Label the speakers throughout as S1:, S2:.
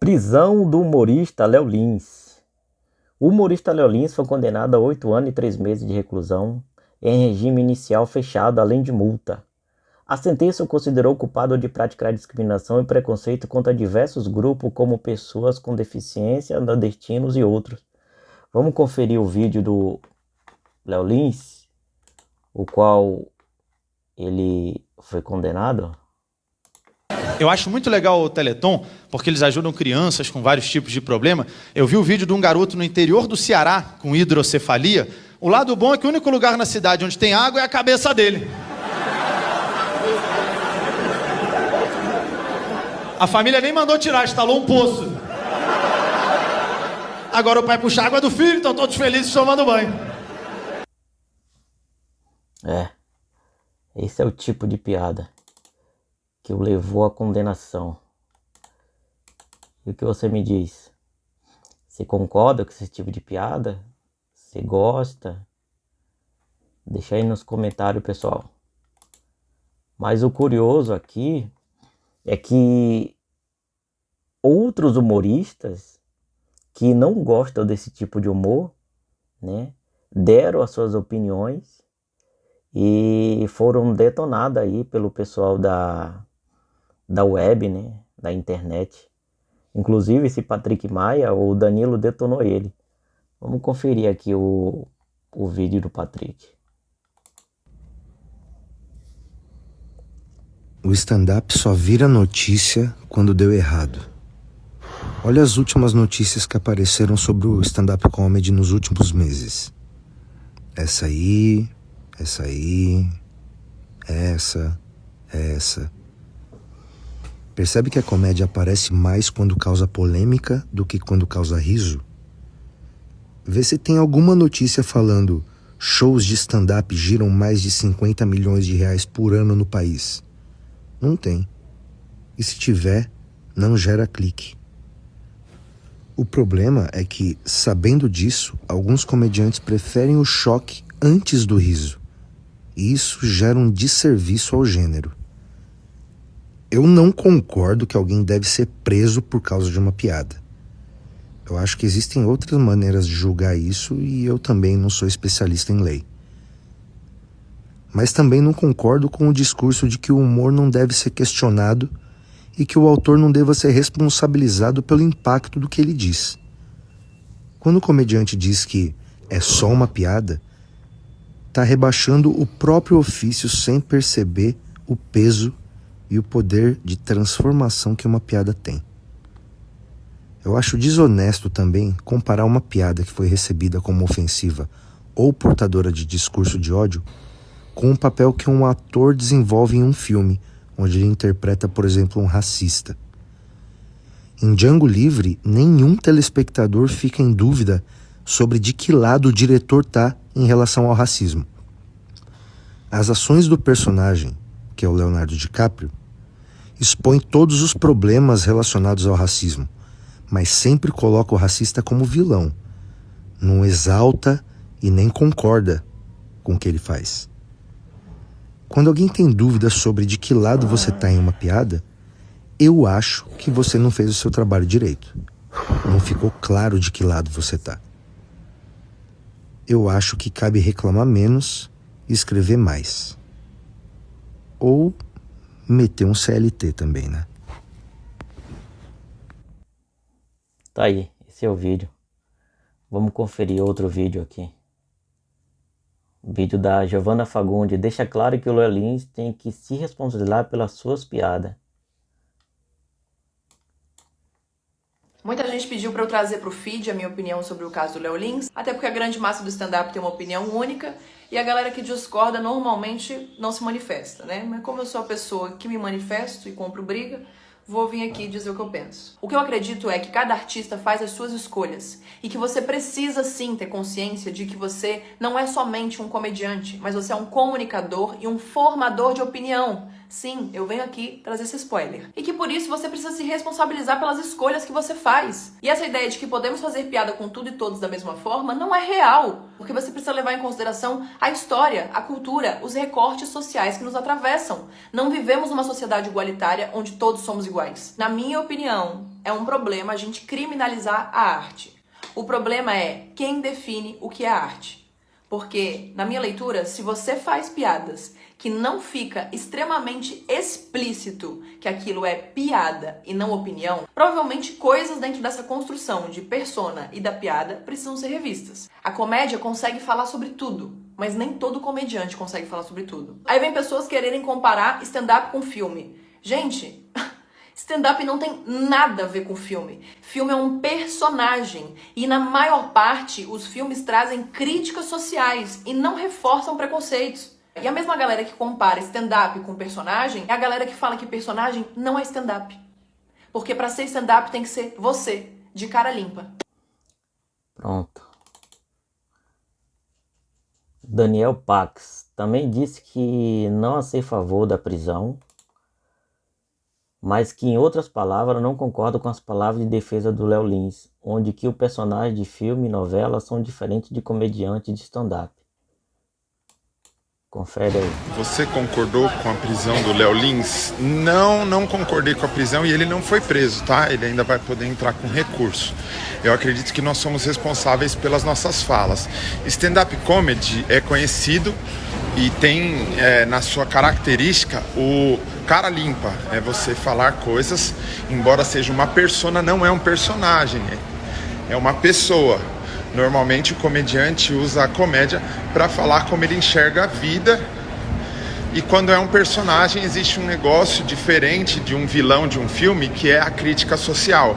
S1: Prisão do humorista Léo Lins. O humorista Léo Lins foi condenado a 8 anos e 3 meses de reclusão em regime inicial fechado, além de multa. A sentença o considerou culpado de praticar discriminação e preconceito contra diversos grupos, como pessoas com deficiência, nordestinos e outros. Vamos conferir o vídeo do Léo Lins, o qual ele foi condenado.
S2: Eu acho muito legal o Teleton, porque eles ajudam crianças com vários tipos de problema. Eu vi o vídeo de um garoto no interior do Ceará com hidrocefalia. O lado bom é que o único lugar na cidade onde tem água é a cabeça dele. A família nem mandou tirar, instalou um poço. Agora o pai puxa a água do filho, estão todos felizes tomando banho.
S1: Esse é o tipo de piada que o levou à condenação. E o que você me diz? Você concorda com esse tipo de piada? Você gosta? Deixa aí nos comentários, pessoal. Mas o curioso aqui é que outros humoristas que não gostam desse tipo de humor, né, deram as suas opiniões e foram detonados aí pelo pessoal da web, né, da internet. Inclusive esse Patrick Maia, o Danilo detonou ele. Vamos conferir aqui o vídeo do Patrick.
S3: O stand-up só vira notícia quando deu errado. Olha as últimas notícias que apareceram sobre o stand-up comedy nos últimos meses. Essa. Percebe que a comédia aparece mais quando causa polêmica do que quando causa riso? Vê se tem alguma notícia falando shows de stand-up giram mais de 50 milhões de reais por ano no país. Não tem. E se tiver, não gera clique. O problema é que, sabendo disso, alguns comediantes preferem o choque antes do riso. E isso gera um desserviço ao gênero. Eu não concordo que alguém deve ser preso por causa de uma piada. Eu acho que existem outras maneiras de julgar isso e eu também não sou especialista em lei. Mas também não concordo com o discurso de que o humor não deve ser questionado e que o autor não deva ser responsabilizado pelo impacto do que ele diz. Quando o comediante diz que é só uma piada, está rebaixando o próprio ofício sem perceber o peso e o poder de transformação que uma piada tem. Eu acho desonesto também comparar uma piada que foi recebida como ofensiva ou portadora de discurso de ódio com um papel que um ator desenvolve em um filme, onde ele interpreta, por exemplo, um racista. Em Django Livre, nenhum telespectador fica em dúvida sobre de que lado o diretor está em relação ao racismo. As ações do personagem, que é o Leonardo DiCaprio, expõem todos os problemas relacionados ao racismo, mas sempre coloca o racista como vilão. Não exalta e nem concorda com o que ele faz. Quando alguém tem dúvida sobre de que lado você está em uma piada, eu acho que você não fez o seu trabalho direito. Não ficou claro de que lado você está. Eu acho que cabe reclamar menos e escrever mais. Ou meter um CLT também, né?
S1: Tá aí, esse é o vídeo. Vamos conferir outro vídeo aqui. Vídeo da Giovanna Fagundes. Deixa claro que o Léo Lins tem que se responsabilizar pelas suas piadas.
S4: Muita gente pediu para eu trazer para o feed a minha opinião sobre o caso do Léo Lins, até porque a grande massa do stand-up tem uma opinião única e a galera que discorda normalmente não se manifesta, né? Mas como eu sou a pessoa que me manifesto e compro briga, vou vir aqui dizer o que eu penso. O que eu acredito é que cada artista faz as suas escolhas e que você precisa sim ter consciência de que você não é somente um comediante, mas você é um comunicador e um formador de opinião. Sim, eu venho aqui trazer esse spoiler. E que por isso você precisa se responsabilizar pelas escolhas que você faz. E essa ideia de que podemos fazer piada com tudo e todos da mesma forma não é real. Porque você precisa levar em consideração a história, a cultura, os recortes sociais que nos atravessam. Não vivemos numa sociedade igualitária onde todos somos iguais. Na minha opinião, é um problema a gente criminalizar a arte. O problema é quem define o que é arte. Porque, na minha leitura, se você faz piadas que não fica extremamente explícito que aquilo é piada e não opinião, provavelmente coisas dentro dessa construção de persona e da piada precisam ser revistas. A comédia consegue falar sobre tudo, mas nem todo comediante consegue falar sobre tudo. Aí vem pessoas quererem comparar stand-up com filme. Gente, stand-up não tem nada a ver com filme. Filme é um personagem. E na maior parte, os filmes trazem críticas sociais e não reforçam preconceitos. E a mesma galera que compara stand-up com personagem é a galera que fala que personagem não é stand-up. Porque pra ser stand-up tem que ser você, de cara limpa.
S1: Pronto. Daniel Pax também disse que não a ser favor da prisão, mas que, em outras palavras, não concorda com as palavras de defesa do Léo Lins, onde que o personagem de filme e novela são diferentes de comediante de stand-up. Confere aí.
S5: Você concordou com a prisão do Léo Lins? Não concordei com a prisão e ele não foi preso, tá? Ele ainda vai poder entrar com recurso. Eu acredito que nós somos responsáveis pelas nossas falas. Stand-up comedy é conhecido e tem na sua característica o cara limpa. É você falar coisas, embora seja uma persona, não é um personagem, é uma pessoa. Normalmente o comediante usa a comédia para falar como ele enxerga a vida. E quando é um personagem, existe um negócio diferente de um vilão de um filme, que é a crítica social.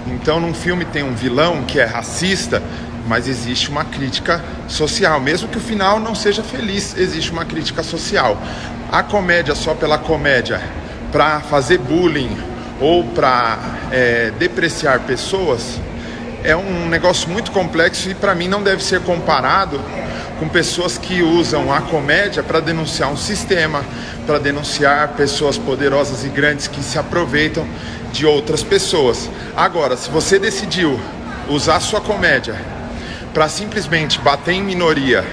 S5: Então, num filme tem um vilão que é racista, mas existe uma crítica social. Mesmo que o final não seja feliz, existe uma crítica social. A comédia só pela comédia, para fazer bullying ou para depreciar pessoas, é um negócio muito complexo e para mim não deve ser comparado com pessoas que usam a comédia para denunciar um sistema, para denunciar pessoas poderosas e grandes que se aproveitam de outras pessoas. Agora, se você decidiu usar a sua comédia para simplesmente bater em minoria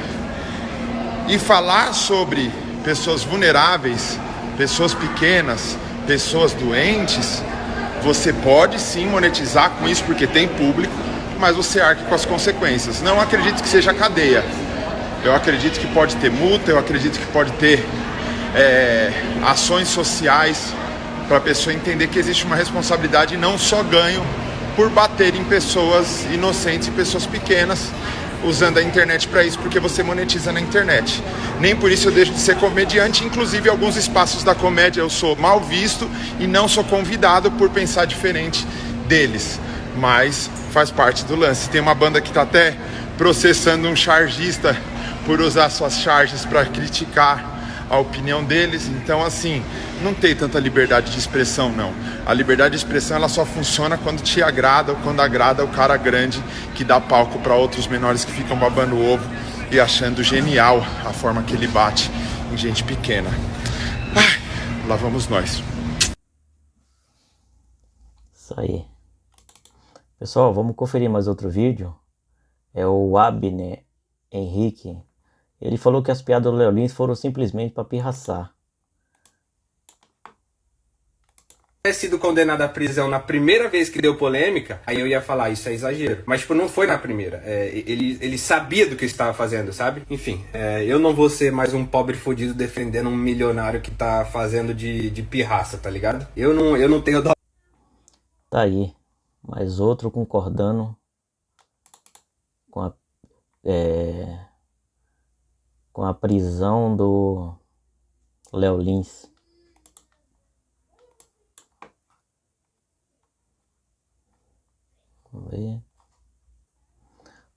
S5: e falar sobre pessoas vulneráveis, pessoas pequenas, pessoas doentes, você pode sim monetizar com isso porque tem público, mas você arque com as consequências. Não acredito que seja cadeia. Eu acredito que pode ter multa, eu acredito que pode ter ações sociais para a pessoa entender que existe uma responsabilidade e não só ganho por bater em pessoas inocentes e pessoas pequenas, usando a internet para isso, porque você monetiza na internet. Nem por isso eu deixo de ser comediante, inclusive em alguns espaços da comédia eu sou mal visto e não sou convidado por pensar diferente deles, mas faz parte do lance. Tem uma banda que está até processando um chargista por usar suas charges para criticar a opinião deles, então assim, não tem tanta liberdade de expressão não. A liberdade de expressão ela só funciona quando te agrada ou quando agrada o cara grande que dá palco para outros menores que ficam babando o ovo e achando genial a forma que ele bate em gente pequena. Ai, lá vamos nós.
S1: Isso aí. Pessoal, vamos conferir mais outro vídeo. É o Abner Henrique. Ele falou que as piadas do Léo Lins foram simplesmente para pirraçar.
S6: Se sido condenado à prisão na primeira vez que deu polêmica, aí eu ia falar, isso é exagero. Mas, tipo, não foi na primeira. Ele sabia do que estava fazendo, sabe? Enfim, eu não vou ser mais um pobre fudido defendendo um milionário que tá fazendo de pirraça, tá ligado? Eu não tenho dó.
S1: Tá aí. Mais outro concordando com a prisão do Léo Lins. Vamos ver.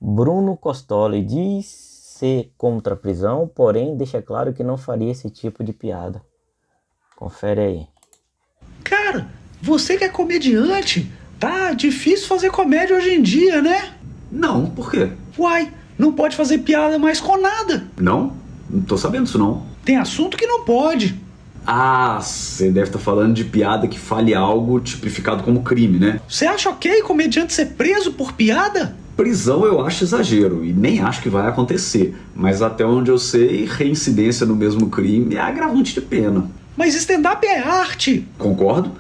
S1: Bruno Costoli diz ser contra a prisão, porém deixa claro que não faria esse tipo de piada. Confere aí.
S7: Cara, você que é comediante, tá difícil fazer comédia hoje em dia, né?
S8: Não, por quê?
S7: Uai, não pode fazer piada mais com nada.
S8: Não tô sabendo disso não.
S7: Tem assunto que não pode.
S8: Ah, você deve estar falando de piada que fale algo tipificado como crime, né?
S7: Você acha ok comediante ser preso por piada?
S8: Prisão eu acho exagero e nem acho que vai acontecer. Mas até onde eu sei, reincidência no mesmo crime é agravante de pena.
S7: Mas stand-up é arte.
S8: Concordo,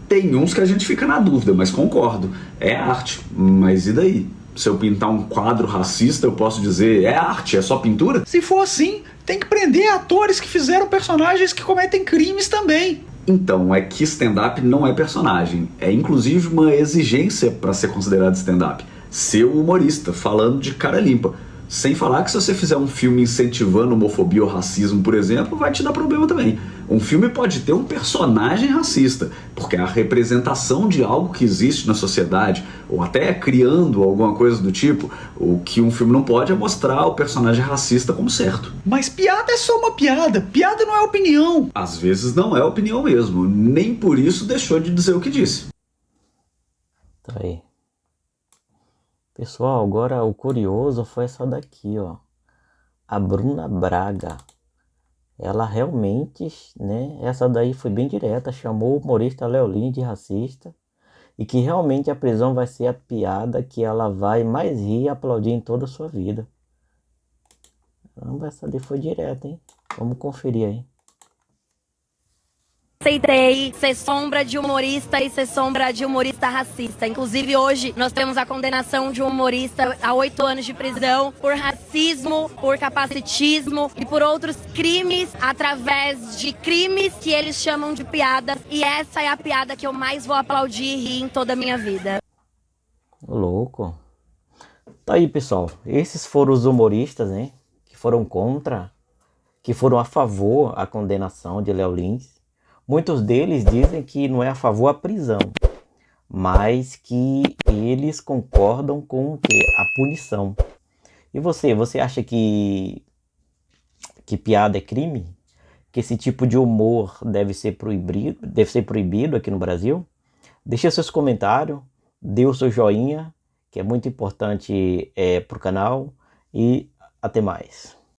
S8: Tem uns que a gente fica na dúvida, mas concordo. É arte, mas e daí? Se eu pintar um quadro racista, eu posso dizer, é arte, é só pintura?
S7: Se for assim, tem que prender atores que fizeram personagens que cometem crimes também.
S8: Então, é que stand-up não é personagem. É inclusive uma exigência para ser considerado stand-up. Ser um humorista, falando de cara limpa. Sem falar que se você fizer um filme incentivando homofobia ou racismo, por exemplo, vai te dar problema também. Um filme pode ter um personagem racista, porque é a representação de algo que existe na sociedade, ou até criando alguma coisa do tipo. O que um filme não pode é mostrar o personagem racista como certo.
S7: Mas piada é só uma piada. Piada não é opinião.
S8: Às vezes não é opinião mesmo. Nem por isso deixou de dizer o que disse.
S1: Tá aí. Pessoal, agora o curioso foi essa daqui, ó. A Bruna Braga. Ela realmente, né? Essa daí foi bem direta. Chamou o humorista Léo Lins de racista. E que realmente a prisão vai ser a piada que ela vai mais rir e aplaudir em toda a sua vida. Caramba, essa daí foi direta, hein? Vamos conferir aí.
S9: Aceitei ser sombra de humorista e ser sombra de humorista racista. Inclusive, hoje, nós temos a condenação de um humorista a 8 anos de prisão por racismo, por capacitismo e por outros crimes, através de crimes que eles chamam de piadas. E essa é a piada que eu mais vou aplaudir e rir em toda a minha vida.
S1: Louco. Tá aí, pessoal. Esses foram os humoristas, né? Que foram contra, que foram a favor a condenação de Léo Lins. Muitos deles dizem que não é a favor a prisão, mas que eles concordam com o quê? A punição. E você acha que piada é crime? Que esse tipo de humor deve ser proibido aqui no Brasil? Deixe seus comentários, dê o seu joinha, que é muito importante para o canal, e até mais.